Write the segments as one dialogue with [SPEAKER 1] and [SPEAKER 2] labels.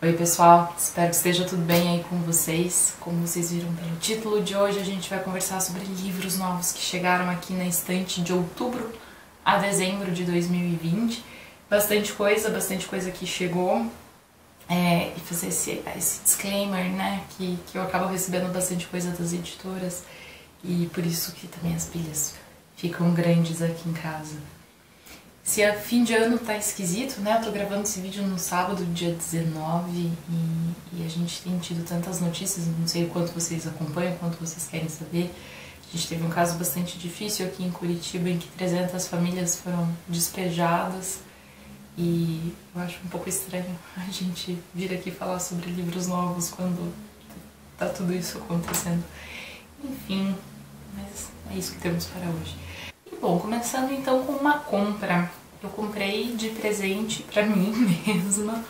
[SPEAKER 1] Oi pessoal, espero que esteja tudo bem aí com vocês. Como vocês viram pelo título de hoje, a gente vai conversar sobre livros novos que chegaram aqui na estante de outubro a dezembro de 2020. Bastante coisa que chegou. E fazer esse disclaimer, né, que eu acabo recebendo bastante coisa das editoras e por isso que também as pilhas ficam grandes aqui em casa. Se a fim de ano tá esquisito, né? Eu tô gravando esse vídeo no sábado, dia 19, e a gente tem tido tantas notícias, não sei o quanto vocês acompanham, o quanto vocês querem saber. A gente teve um caso bastante difícil aqui em Curitiba, em que 300 famílias foram despejadas, e eu acho um pouco estranho a gente vir aqui falar sobre livros novos quando tá tudo isso acontecendo. Enfim, mas é isso que temos para hoje. E bom, começando então com uma compra. Eu comprei de presente pra mim mesma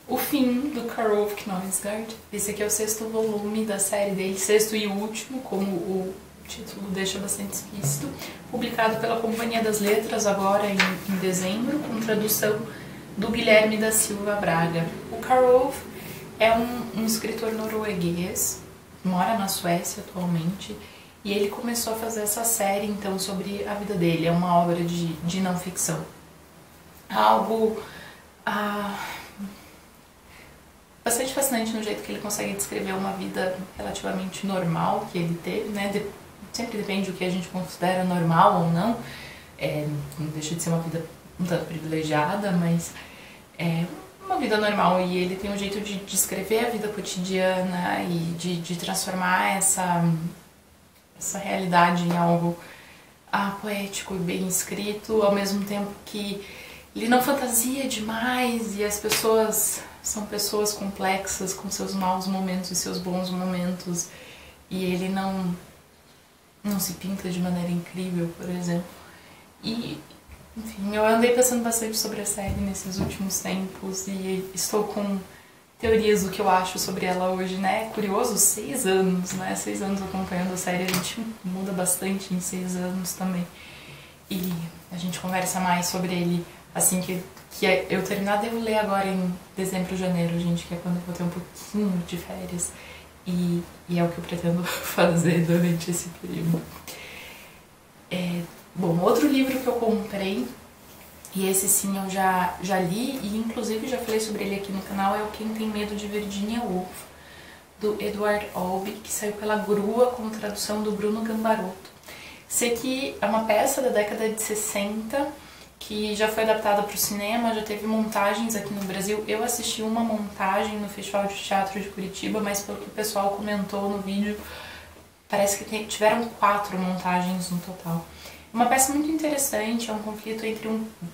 [SPEAKER 1] O Fim, do Karol Knausgaard. Esse aqui é o 6º volume da série dele, 6º e último, como o título deixa bastante explícito, publicado pela Companhia das Letras agora em dezembro, com tradução do Guilherme da Silva Braga. O Karol é um escritor norueguês, mora na Suécia atualmente, e ele começou a fazer essa série então sobre a vida dele. É uma obra de não ficção. Algo bastante fascinante no jeito que ele consegue descrever uma vida relativamente normal que ele teve, né? Sempre depende do que a gente considera normal ou não. Não deixa de ser uma vida um tanto privilegiada, mas é uma vida normal, e ele tem um jeito de descrever a vida cotidiana e de transformar essa realidade em algo poético e bem escrito, ao mesmo tempo que ele não fantasia demais, e as pessoas são pessoas complexas com seus maus momentos e seus bons momentos, e ele não se pinta de maneira incrível, por exemplo. E, enfim, eu andei pensando bastante sobre a série nesses últimos tempos e estou com teorias do que eu acho sobre ela hoje, né? É curioso, 6 anos, né? 6 anos acompanhando a série, a gente muda bastante em 6 anos também. E a gente conversa mais sobre ele assim que eu terminar. Devo ler agora em dezembro, janeiro, gente, que é quando eu vou ter um pouquinho de férias. E é o que eu pretendo fazer durante esse período. Bom, outro livro que eu comprei, e esse sim eu já li, e inclusive já falei sobre ele aqui no canal, é o Quem Tem Medo de Virginia Woolf, do Edward Albee, que saiu pela Grua com tradução do Bruno Gambaroto. Esse aqui é uma peça da década de 60, que já foi adaptada para o cinema, já teve montagens aqui no Brasil. Eu assisti uma montagem no Festival de Teatro de Curitiba, mas pelo que o pessoal comentou no vídeo, parece que tiveram 4 montagens no total. Uma peça muito interessante, é um conflito entre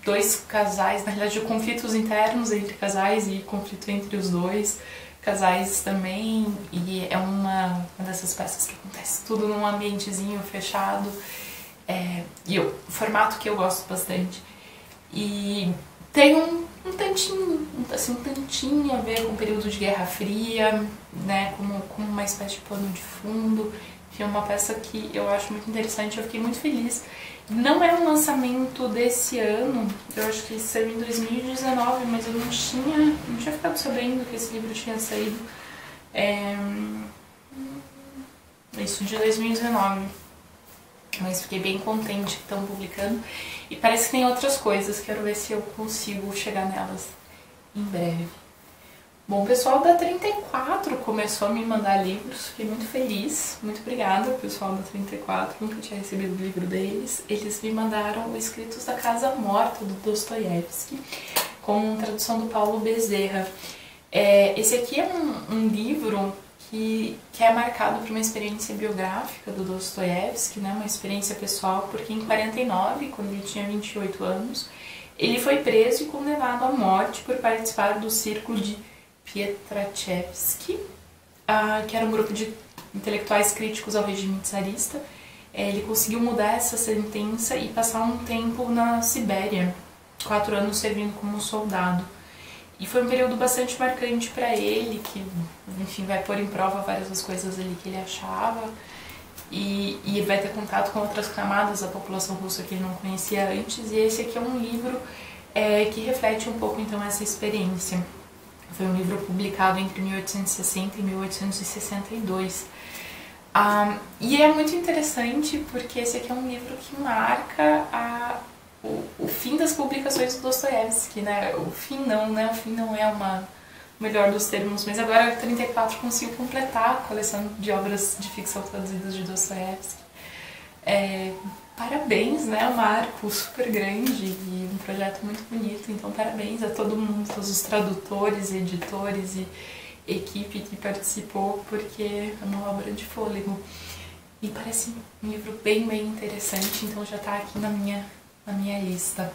[SPEAKER 1] dois casais, na realidade conflitos internos entre casais e conflito entre os dois casais também, e é uma dessas peças que acontece tudo num ambientezinho fechado, e o formato que eu gosto bastante. E tem um tantinho a ver com o período de Guerra Fria, né, como uma espécie de pano de fundo. É uma peça que eu acho muito interessante, eu fiquei muito feliz. Não é um lançamento desse ano, eu acho que saiu em 2019, mas eu não tinha ficado sabendo que esse livro tinha saído. Isso, de 2019. Mas fiquei bem contente que estão publicando. E parece que tem outras coisas, quero ver se eu consigo chegar nelas em breve. Bom, o pessoal da 34 começou a me mandar livros, fiquei muito feliz, muito obrigada pessoal da 34, nunca tinha recebido o livro deles. Eles me mandaram o Escritos da Casa Morta, do Dostoiévski, com tradução do Paulo Bezerra. Esse aqui é um livro que é marcado por uma experiência biográfica do Dostoiévski, né, uma experiência pessoal, porque em 49, quando ele tinha 28 anos, ele foi preso e condenado à morte por participar do Círculo de Pietraszewski, que era um grupo de intelectuais críticos ao regime czarista. Ele conseguiu mudar essa sentença e passar um tempo na Sibéria, 4 anos servindo como soldado. E foi um período bastante marcante para ele, que, enfim, vai pôr em prova várias das coisas ali que ele achava, e vai ter contato com outras camadas da população russa que ele não conhecia antes. E esse aqui é um livro que reflete um pouco então essa experiência. Foi um livro publicado entre 1860 e 1862. E é muito interessante porque esse aqui é um livro que marca o fim das publicações do Dostoiévski, né? O fim não, né? O fim não é o melhor dos termos, mas agora 34 conseguiu completar a coleção de obras de ficção traduzidas de Dostoiévski. Parabéns, né? Um marco super grande e um projeto muito bonito, então parabéns a todo mundo, todos os tradutores, editores e equipe que participou, porque é uma obra de fôlego. E parece um livro bem interessante, então já está aqui na minha lista.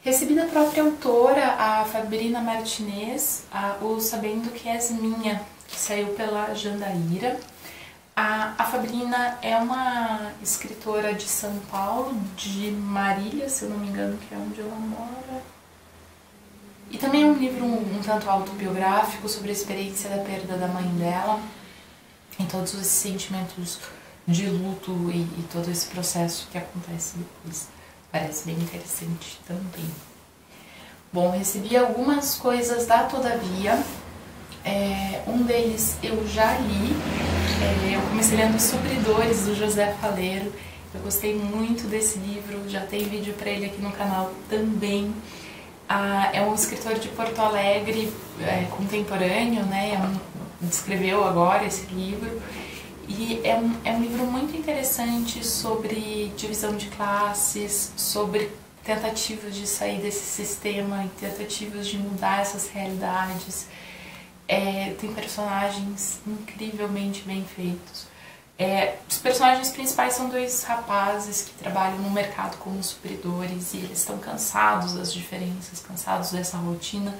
[SPEAKER 1] Recebi da própria autora, a Fabrina Martinez, o Sabendo Que És Minha, que saiu pela Jandaíra. A Fabrina é uma escritora de São Paulo, de Marília, se eu não me engano, que é onde ela mora. E também é um livro um tanto autobiográfico sobre a experiência da perda da mãe dela, em todos esses sentimentos de luto e todo esse processo que acontece depois. Parece bem interessante também. Bom, recebi algumas coisas da Todavia. Um deles eu já li. Eu comecei lendo Os Supridores, do José Faleiro. Eu gostei muito desse livro, já tem vídeo pra ele aqui no canal também. É um escritor de Porto Alegre, contemporâneo, né? Escreveu agora esse livro. E é um livro muito interessante sobre divisão de classes, sobre tentativas de sair desse sistema e tentativas de mudar essas realidades. Tem personagens incrivelmente bem feitos. Os personagens principais são dois rapazes que trabalham no mercado como supridores e eles estão cansados das diferenças, cansados dessa rotina,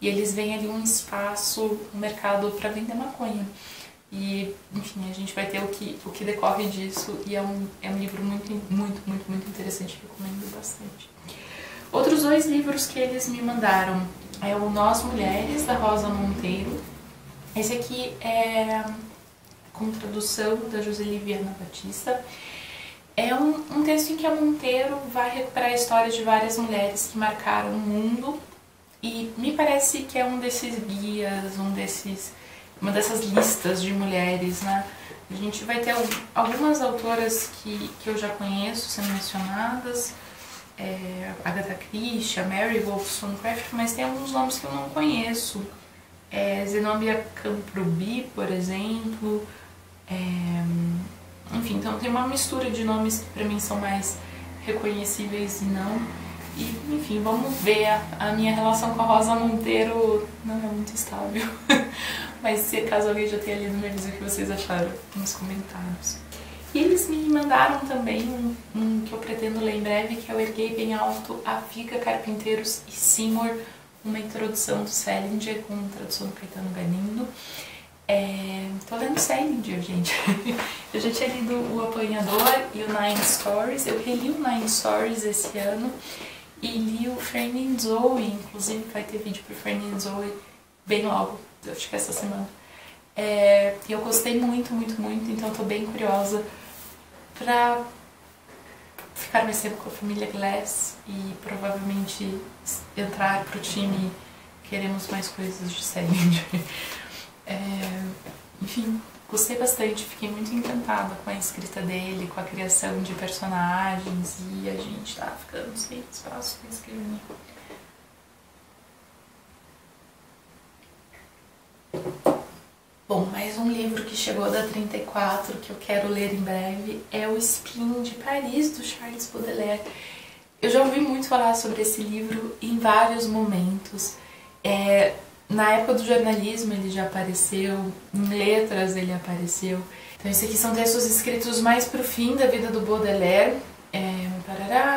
[SPEAKER 1] e eles veem ali um espaço, um mercado para vender maconha. E, enfim, a gente vai ter o que decorre disso, e é um livro muito interessante, recomendo bastante. Outros dois livros que eles me mandaram é o Nós Mulheres, da Rosa Monteiro. Esse aqui é com tradução da Joseli Viana Batista. É um texto em que a Monteiro vai recuperar a história de várias mulheres que marcaram o mundo, e me parece que é um desses guias, uma dessas listas de mulheres, né? A gente vai ter algumas autoras que eu já conheço sendo mencionadas, Agatha Christie, a Mary Wollstonecraft, mas tem alguns nomes que eu não conheço. Zenobia Camprubí, por exemplo. Enfim, então tem uma mistura de nomes que pra mim são mais reconhecíveis e não. E, enfim, vamos ver. A minha relação com a Rosa Monteiro não é muito estável. Mas se caso alguém já tenha lido, me avisa o que vocês acharam nos comentários. E eles me mandaram também um que eu pretendo ler em breve, que é o Erguei Bem Alto, A Viga, Carpinteiros e Seymour, uma introdução do Salinger com tradução do Caetano Galindo. Tô lendo Salinger, gente. Eu já tinha lido O Apanhador e o Nine Stories. Eu reli o Nine Stories esse ano e li o Fernand Zoe, inclusive vai ter vídeo pro Fernand Zoe bem logo, acho que essa semana. E eu gostei muito, então tô bem curiosa pra ficar mais tempo com a família Glass e provavelmente entrar pro time Queremos Mais Coisas de Salinger. Enfim, gostei bastante, fiquei muito encantada com a escrita dele, com a criação de personagens, e a gente tá ficando sem espaço pra escrever. Bom, mais um livro que chegou da 34 que eu quero ler em breve é o Spleen de Paris, do Charles Baudelaire. Eu já ouvi muito falar sobre esse livro em vários momentos. Na época do jornalismo ele já apareceu, em letras ele apareceu. Então esses aqui são textos escritos mais pro fim da vida do Baudelaire.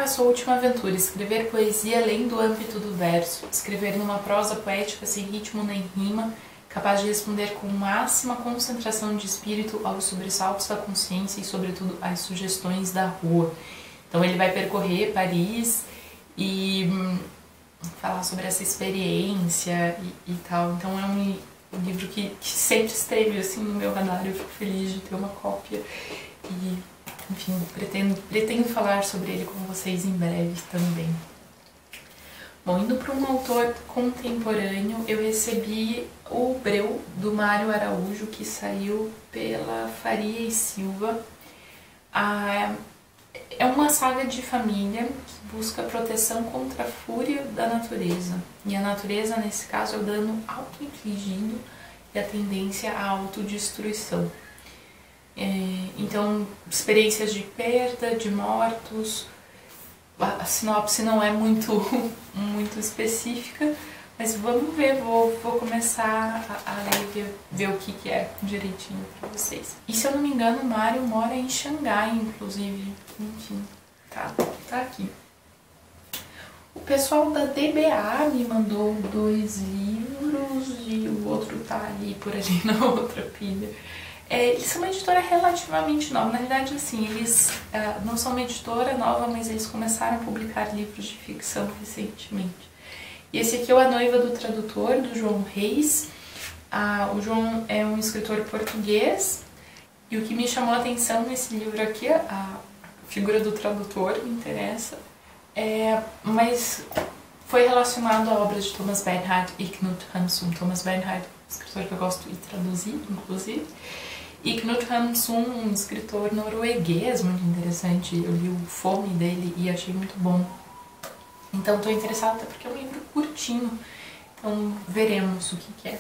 [SPEAKER 1] Sua última aventura, escrever poesia além do âmbito do verso, escrever numa prosa poética sem ritmo nem rima, capaz de responder com máxima concentração de espírito aos sobressaltos da consciência e, sobretudo, às sugestões da rua. Então ele vai percorrer Paris e falar sobre essa experiência e tal. Então é um livro que sempre esteve assim no meu radar. Eu fico feliz de ter uma cópia e, enfim, pretendo falar sobre ele com vocês em breve também. Bom, indo para um autor contemporâneo, eu recebi o Breu, do Mário Araújo, que saiu pela Faria e Silva. É uma saga de família que busca proteção contra a fúria da natureza. E a natureza, nesse caso, é o dano auto-infligido e a tendência à autodestruição. Então, experiências de perda, de mortos. A sinopse não é muito específica, mas vamos ver, vou começar a ler e ver o que é direitinho pra vocês. E se eu não me engano, o Mário mora em Xangai, inclusive. Enfim, tá aqui. O pessoal da DBA me mandou 2 livros e o outro tá ali por ali na outra pilha. Eles são uma editora relativamente nova, na verdade assim, eles não são uma editora nova, mas eles começaram a publicar livros de ficção recentemente. E esse aqui é o A Noiva do Tradutor, do João Reis. O João é um escritor português, e o que me chamou a atenção nesse livro aqui, a figura do tradutor me interessa, mas foi relacionado a obras de Thomas Bernhard e Knut Hamsun. Thomas Bernhard, escritor que eu gosto de traduzir, inclusive. E Knut Hamsun, um escritor norueguês muito interessante. Eu li o Fome dele e achei muito bom. Então estou interessada até porque é um livro curtinho. Então veremos o que é.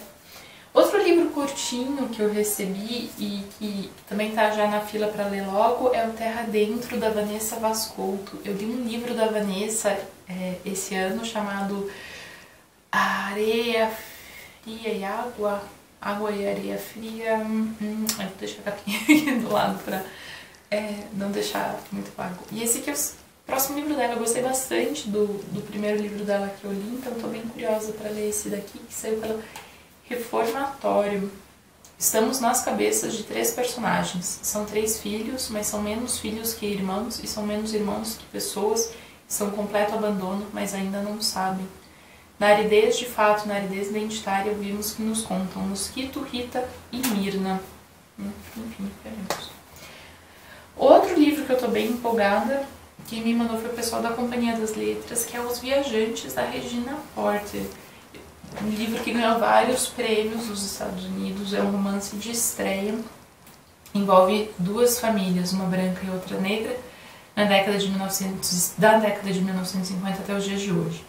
[SPEAKER 1] Outro livro curtinho que eu recebi e que também está já na fila para ler logo é o Terra Dentro, da Vanessa Vascolto. Eu li um livro da Vanessa esse ano chamado Areia Fria e Água e Areia Fria. Eu vou deixar a capinha aqui do lado para não deixar muito vago. E esse aqui é o próximo livro dela. Eu gostei bastante do primeiro livro dela que eu li, então estou bem curiosa para ler esse daqui, que saiu pelo Reformatório. Estamos nas cabeças de 3 personagens. São 3 filhos, mas são menos filhos que irmãos, e são menos irmãos que pessoas. São completo abandono, mas ainda não sabem. Na aridez de fato, na aridez identitária, ouvimos que nos contam Mosquito, Rita e Mirna. Enfim, veremos. Outro livro que eu tô bem empolgada, quem me mandou foi o pessoal da Companhia das Letras, que é Os Viajantes, da Regina Porter. Um livro que ganhou vários prêmios dos Estados Unidos, é um romance de estreia, envolve 2 famílias, uma branca e outra negra, da década de 1950 até os dias de hoje.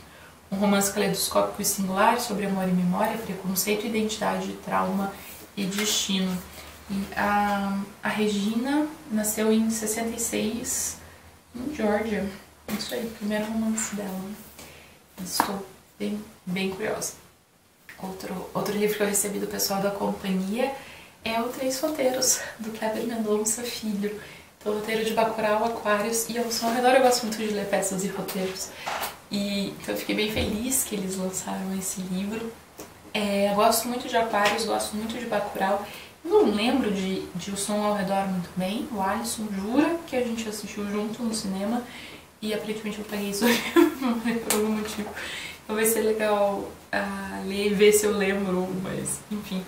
[SPEAKER 1] Um romance caleidoscópico e singular sobre amor e memória, preconceito, identidade, trauma e destino. E a Regina nasceu em 66 em Georgia. Isso aí, primeiro romance dela. Estou bem curiosa. Outro livro que eu recebi do pessoal da companhia é o 3 Roteiros, do Kleber Mendonça Filho. Então, roteiro de Bacurau, Aquários e ao seu redor. Eu gosto muito de ler peças e roteiros. Então eu fiquei bem feliz que eles lançaram esse livro. Eu gosto muito de Aquários, gosto muito de Bacurau. Não lembro de O Som ao Redor muito bem. O Alisson jura que a gente assistiu junto no cinema e aparentemente eu paguei isso por algum motivo. Então vai ser legal ler e ver se eu lembro, mas enfim.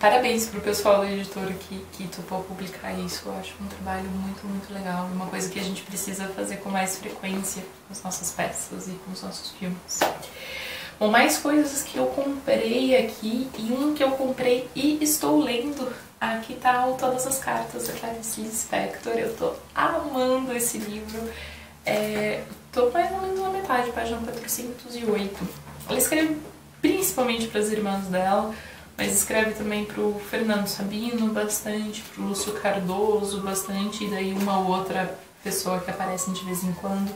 [SPEAKER 1] Parabéns pro pessoal da editora que topou publicar isso. Eu acho um trabalho muito legal, uma coisa que a gente precisa fazer com mais frequência com as nossas peças e com os nossos filmes. Bom, mais coisas que eu comprei aqui, e um que eu comprei e estou lendo. Aqui tá o Todas as Cartas, da Clarice Lispector. Eu tô amando esse livro. Tô mais ou menos na metade, página 408. Ela escreve principalmente para as irmãs dela, mas escreve também pro Fernando Sabino bastante, pro Lúcio Cardoso bastante, e daí uma ou outra pessoa que aparece de vez em quando.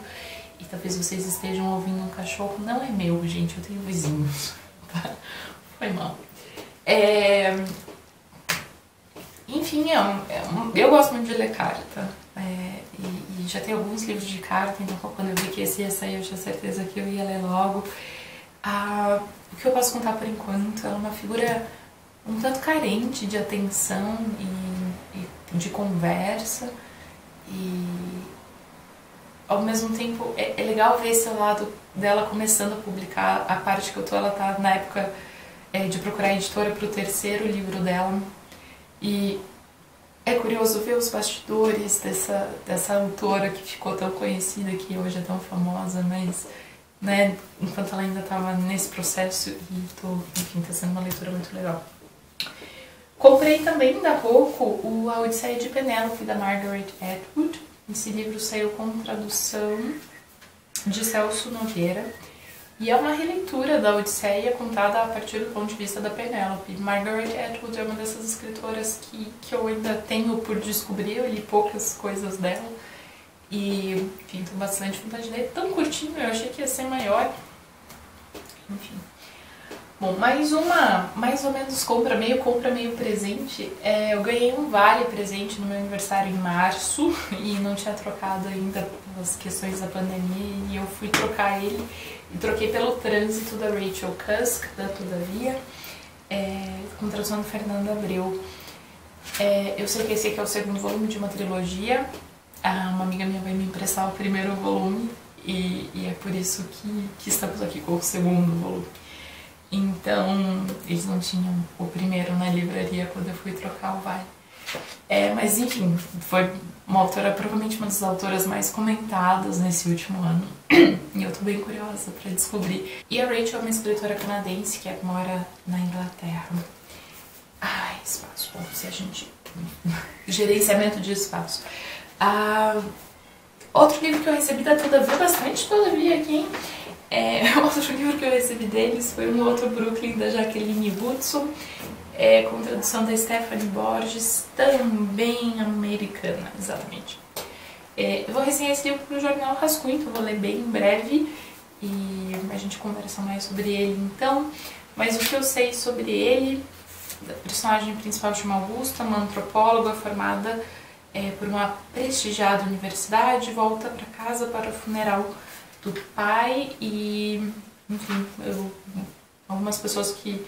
[SPEAKER 1] E talvez vocês estejam ouvindo um cachorro. Não é meu, gente, eu tenho vizinhos, tá? Foi mal. Enfim, eu gosto muito de ler carta. E já tem alguns livros de carta, então quando eu vi que esse ia sair, eu tinha certeza que eu ia ler logo. O que eu posso contar por enquanto, ela é uma figura um tanto carente de atenção e de conversa, e ao mesmo tempo é legal ver esse lado dela começando a publicar. A parte que eu tô, ela tá na época de procurar editora pro 3º livro dela, e É curioso ver os bastidores dessa autora que ficou tão conhecida, que hoje é tão famosa, mas, né, enquanto ela ainda estava nesse processo, enfim, tá sendo uma leitura muito legal. Comprei também, ainda há pouco, A Odisseia de Penélope, da Margaret Atwood. Esse livro saiu com tradução de Celso Nogueira. E é uma releitura da Odisseia contada a partir do ponto de vista da Penélope. Margaret Atwood é uma dessas escritoras que eu ainda tenho por descobrir, eu li poucas coisas dela. E, enfim, tô bastante vontade de ler. Tão curtinho, eu achei que ia ser maior. Enfim. Bom, mais ou menos compra meio presente. Eu ganhei um vale presente no meu aniversário em março e não tinha trocado ainda pelas questões da pandemia, e eu fui trocar ele e troquei pelo Trânsito da Rachel Cusk, da Todavia, com tradução do Fernando Abreu. Eu sei que esse aqui é o segundo volume de uma trilogia. Uma amiga minha vai me emprestar o primeiro volume e é por isso que estamos aqui com o segundo volume. Então, eles não tinham o primeiro na livraria quando eu fui trocar o vale. Mas enfim, foi uma autora, provavelmente uma das autoras mais comentadas nesse último ano. E eu tô bem curiosa pra descobrir. E a Rachel é uma escritora canadense que mora na Inglaterra. Ai, espaço, bom, se a gente... Gerenciamento de espaço. Outro livro que eu recebi da Todavia, bastante Todavia aqui, hein? Outro livro que eu recebi deles foi um outro Brooklyn, da Jacqueline Woodson, com tradução da Stephanie Borges, também americana, exatamente. Eu vou resenhar esse livro pro jornal Rascunho, que eu vou ler bem em breve, e a gente conversa mais sobre ele então. Mas o que eu sei sobre ele, a personagem principal chama Augusta, uma antropóloga formada por uma prestigiada universidade, volta para casa para o funeral do pai e, enfim, algumas pessoas que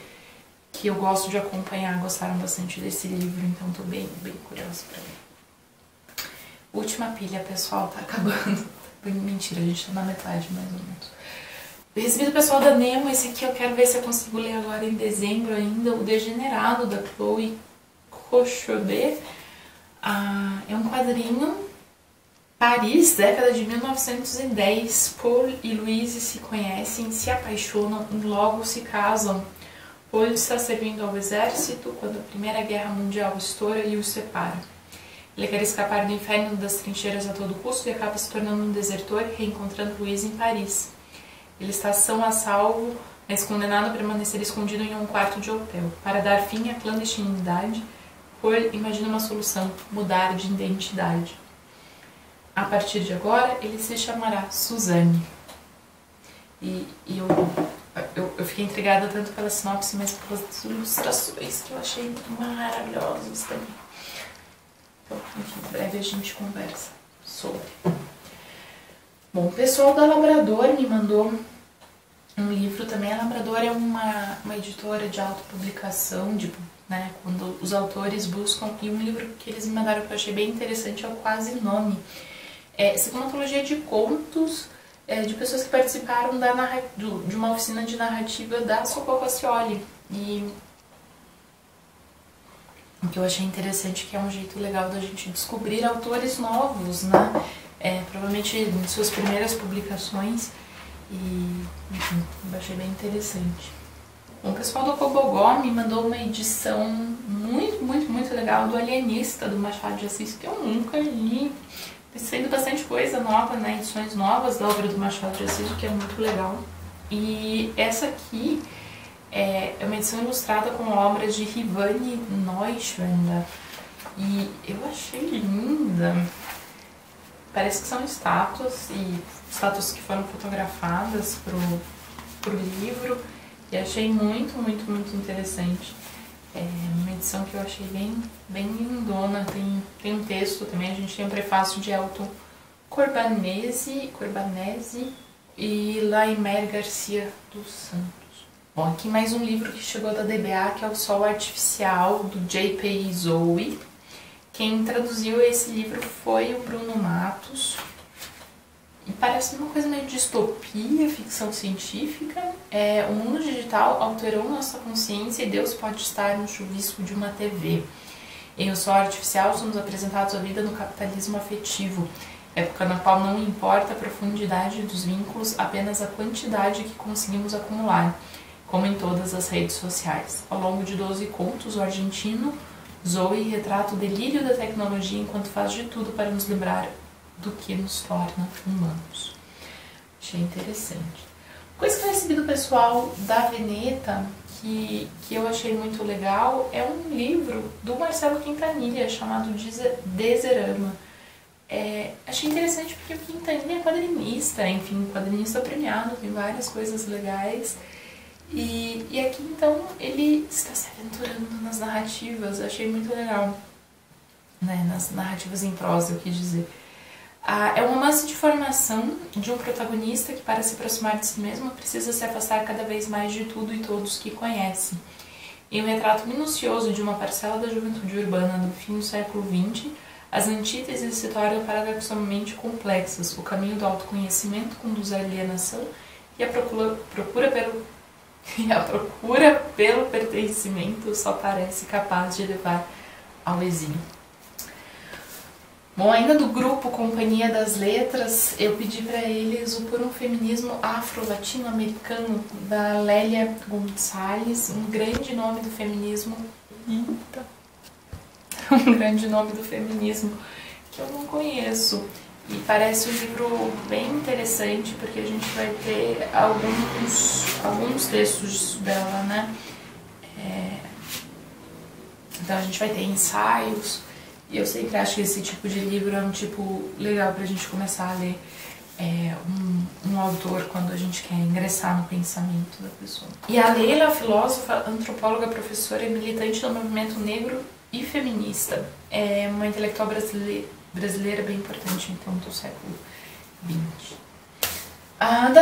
[SPEAKER 1] eu gosto de acompanhar gostaram bastante desse livro, então tô bem curiosa pra ler. Última pilha, pessoal, tá acabando. Mentira, a gente tá na metade, mais ou menos. Eu recebi do pessoal da Nemo, esse aqui eu quero ver se eu consigo ler agora em dezembro ainda, O Degenerado, da Chloé Cochaudet. É um quadrinho. Paris, década de 1910, Paul e Louise se conhecem, se apaixonam e logo se casam. Paul está servindo ao exército quando a Primeira Guerra Mundial estoura e os separa. Ele quer escapar do inferno das trincheiras a todo custo e acaba se tornando um desertor, reencontrando Louise em Paris. Ele está são a salvo, mas condenado a permanecer escondido em um quarto de hotel. Para dar fim à clandestinidade, Paul imagina uma solução: mudar de identidade. A partir de agora, ele se chamará Suzanne. E eu fiquei intrigada tanto pela sinopse, mas pelas ilustrações, que eu achei maravilhosas também. Então, enfim, em breve a gente conversa sobre. Bom, o pessoal da Labrador me mandou um livro também. A Labrador é uma editora de autopublicação, né, quando os autores buscam. E um livro que eles me mandaram que eu achei bem interessante é o Quase Nome. Essa é uma antologia de contos de pessoas que participaram de uma oficina de narrativa da Socorro Pacioli. E o que eu achei interessante é que é um jeito legal da gente descobrir autores novos, né? Provavelmente em suas primeiras publicações. E, enfim, eu achei bem interessante. Bom, o pessoal do Cobogó me mandou uma edição muito legal do Alienista, do Machado de Assis, que eu nunca li. Saindo bastante coisa nova, né? Edições novas da obra do Machado de Assis, o que é muito legal. E essa aqui é uma edição ilustrada com obras de Rivane Neuschwander. E eu achei linda. Parece que são estátuas, e estátuas que foram fotografadas pro livro. E achei muito interessante. Uma edição que eu achei bem lindona. Tem um texto também, a gente tem um prefácio de Elton Corbanese e Laimer Garcia dos Santos. Bom, aqui mais um livro que chegou da DBA, que é O Sol Artificial, do J.P. Zoe. Quem traduziu esse livro foi o Bruno Matos. E parece uma coisa meio distopia, ficção científica. O mundo digital alterou nossa consciência e Deus pode estar no chuvisco de uma TV. Em O Sol Artificial, somos apresentados à vida no capitalismo afetivo, época na qual não importa a profundidade dos vínculos, apenas a quantidade que conseguimos acumular, como em todas as redes sociais. Ao longo de 12 contos, o argentino Zoe retrata o delírio da tecnologia enquanto faz de tudo para nos lembrar do que nos torna humanos. Achei interessante. Coisa que eu recebi do pessoal da Veneta, que eu achei muito legal, é um livro do Marcelo Quintanilha, chamado Deserama. Achei interessante porque o Quintanilha é quadrinista, enfim, quadrinista premiado, tem várias coisas legais. E aqui, então, ele está se aventurando nas narrativas, achei muito legal, né? Nas narrativas em prosa, eu quis dizer. É um romance de formação de um protagonista que, para se aproximar de si mesmo, precisa se afastar cada vez mais de tudo e todos que conhece. Em um retrato minucioso de uma parcela da juventude urbana do fim do século XX, as antíteses se tornam paradoxalmente complexas. O caminho do autoconhecimento conduz à alienação e a procura pelo pertencimento só parece capaz de levar ao exílio. Bom, ainda do grupo Companhia das Letras, eu pedi para eles o Por um Feminismo Afro-Latino-Americano, da Lélia Gonçalves, um grande nome do feminismo. Eita! Um grande nome do feminismo que eu não conheço. E parece um livro bem interessante, porque a gente vai ter alguns textos dela, né? Então a gente vai ter ensaios. E eu sempre acho que esse tipo de livro é um tipo legal pra gente começar a ler um autor quando a gente quer ingressar no pensamento da pessoa. E a Leila, filósofa, antropóloga, professora e militante do movimento negro e feminista, é uma intelectual brasileira bem importante, então, do século XX.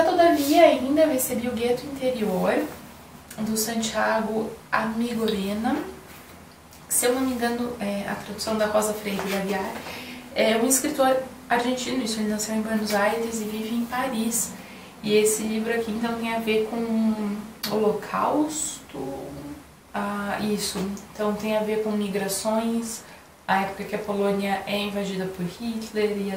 [SPEAKER 1] Todavia, ainda eu recebi O Gueto Interior, do Santiago Amigorena. Se eu não me engano, a tradução da Rosa Freire de Aguiar. É um escritor argentino, isso, ele nasceu em Buenos Aires e vive em Paris. E esse livro aqui, então, tem a ver com o Holocausto. Isso, então tem a ver com migrações, a época que a Polônia é invadida por Hitler e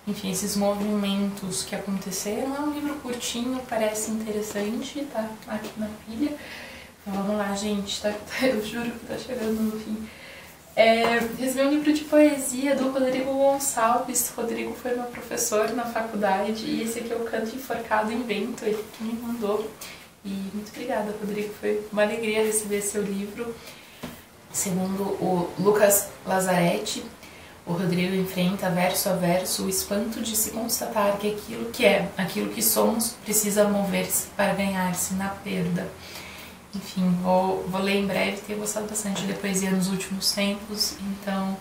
[SPEAKER 1] enfim, esses movimentos que aconteceram. É um livro curtinho, parece interessante, tá aqui na pilha. Vamos lá, gente, eu juro que tá chegando no fim. Recebi um livro de poesia do Rodrigo Gonçalves. Rodrigo foi meu professor na faculdade e esse aqui é o Canto Enforcado Invento, ele que me mandou. E muito obrigada, Rodrigo, foi uma alegria receber seu livro. Segundo o Lucas Lazzaretti, o Rodrigo enfrenta verso a verso o espanto de se constatar que aquilo que somos precisa mover-se para ganhar-se na perda. Enfim, vou ler em breve, tenho gostado bastante de poesia nos últimos tempos, então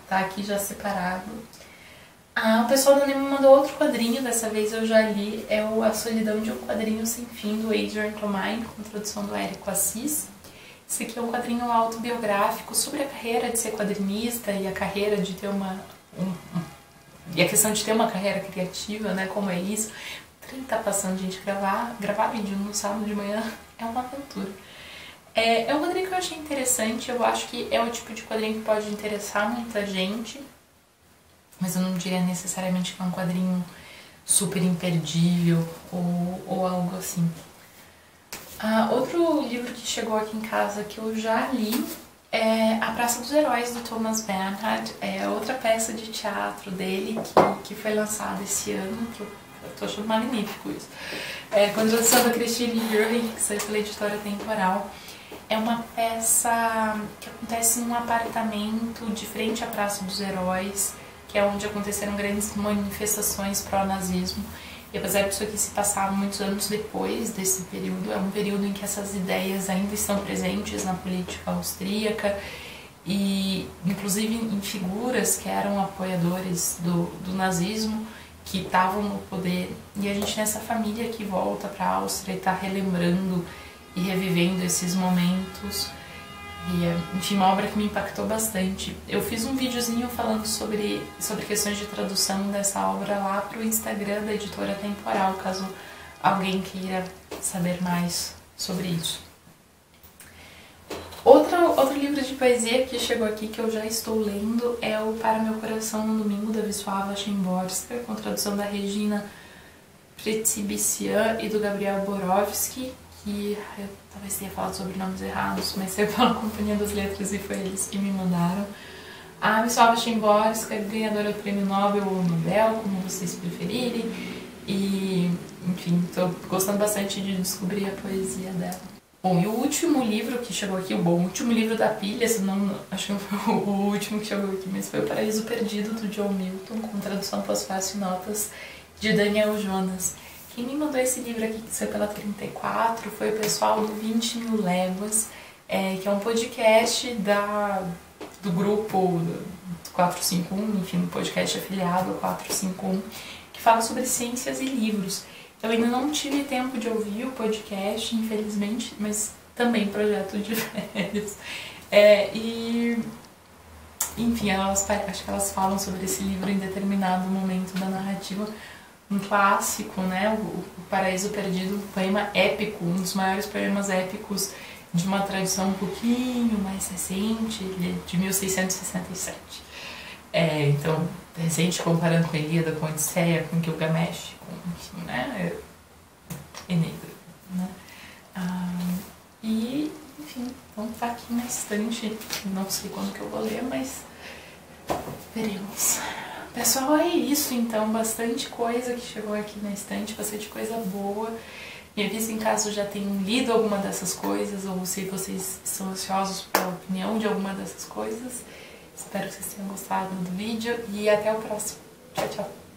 [SPEAKER 1] tá aqui já separado. O pessoal da Nemo me mandou outro quadrinho, dessa vez eu já li, é o A Solidão de um Quadrinho Sem Fim, do Adrian Tomine, com tradução do Érico Assis. Esse aqui é um quadrinho autobiográfico sobre a carreira de ser quadrinista e a carreira de ter e a questão de ter uma carreira criativa, né, como é isso. Tá passando, gente, gravar vídeo no sábado de manhã é uma aventura. É um quadrinho que eu achei interessante, eu acho que é o tipo de quadrinho que pode interessar muita gente, mas eu não diria necessariamente que é um quadrinho super imperdível ou algo assim. Outro livro que chegou aqui em casa que eu já li é A Praça dos Heróis, do Thomas Bernhard. É outra peça de teatro dele que foi lançada esse ano, que eu tô achando magnífico isso. Com a tradução da Christine Jurgen, que saiu pela editora Temporal. É uma peça que acontece num apartamento de frente à Praça dos Heróis, que é onde aconteceram grandes manifestações pró-nazismo. E apesar disso aqui se passar muitos anos depois desse período, é um período em que essas ideias ainda estão presentes na política austríaca e inclusive em figuras que eram apoiadores do nazismo, que estavam no poder. E a gente tem essa família que volta para a Áustria e está relembrando e revivendo esses momentos. E, enfim, uma obra que me impactou bastante. Eu fiz um videozinho falando sobre questões de tradução dessa obra lá pro Instagram da editora Temporal, caso alguém queira saber mais sobre isso. Outra Outro livro de poesia que chegou aqui, que eu já estou lendo, é o Para Meu Coração no Domingo, da Wisława Szymborska, com tradução da Regina Przybyszyk e do Gabriel Borowski, que eu talvez tenha falado sobrenomes errados, mas saiu pela Companhia das Letras e foi eles que me mandaram. A Wisława Szymborska, ganhadora do Prêmio Nobel ou Nobel, como vocês preferirem, e enfim, estou gostando bastante de descobrir a poesia dela. Bom, e o último livro que chegou aqui, o último livro da pilha, se não, acho que não foi o último que chegou aqui, mas foi O Paraíso Perdido, do John Milton, com tradução pós-fácil e notas de Daniel Jonas. Quem me mandou esse livro aqui, que saiu pela 34, foi o pessoal do 20 Mil Léguas, que é um podcast do grupo 451, enfim, do podcast afiliado ao 451, que fala sobre ciências e livros. Eu ainda não tive tempo de ouvir o podcast, infelizmente, mas também projeto de férias. Enfim, acho que elas falam sobre esse livro em determinado momento da narrativa. Um clássico, né? O Paraíso Perdido, um poema épico, um dos maiores poemas épicos de uma tradição um pouquinho mais recente, ele é de 1667. Então, recente comparando com a Ilíada, com a Odisseia, com Gilgamesh, enfim, né? Eneida, né? Enfim, então tá aqui na estante, não sei quando que eu vou ler, mas veremos. Pessoal, é isso então, bastante coisa que chegou aqui na estante, bastante coisa boa. Me avisa em caso já tenham lido alguma dessas coisas, ou se vocês são ansiosos pela opinião de alguma dessas coisas. Espero que vocês tenham gostado do vídeo e até o próximo. Tchau, tchau!